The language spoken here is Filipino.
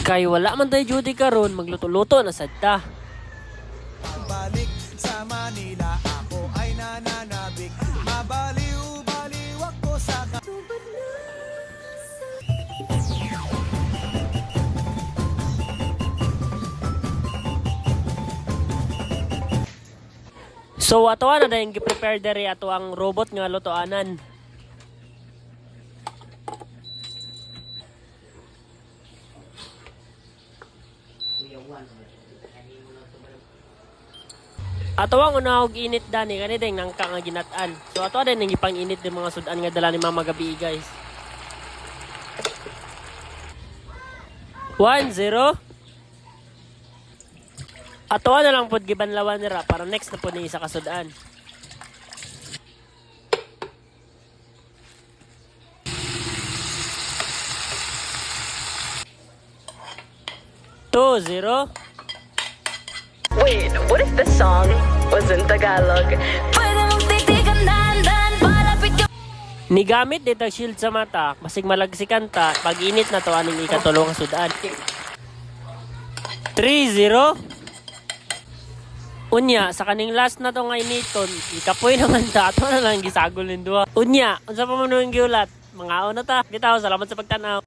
Kay wala man tayo duty karon, magluto-luto na sad ta. Balik sa Manila, ako ay nananabik. Mabaliw-baliw ako sa So ato na dahil gi-prepare dere ato ang robot nga lutoanan. Ato ang una og init dani kani ding nangka nga ginat-an. So ato din nang ipang init din mga sudan nga dala ni Mama gabi guys. 1-0. Ato na lang pod gibanlawan nira para next na pod ni isa ka sudan. Two, zero. Wait, what if the song was in Tagalog? Pwede mong titigan dahan-dahan palapit ka. Nigamit dito shield sa mata, basig malagsikan ta, pag init na to aning ikatulong sudan. 3-0. Unya, sa kaning last na to nga initon, ikapoy naman ta, ato na lang gisagol ng duwa. Unya, unsa pa man yung giulat? Mga na ta. Bitaw, salamat sa pagtanaw.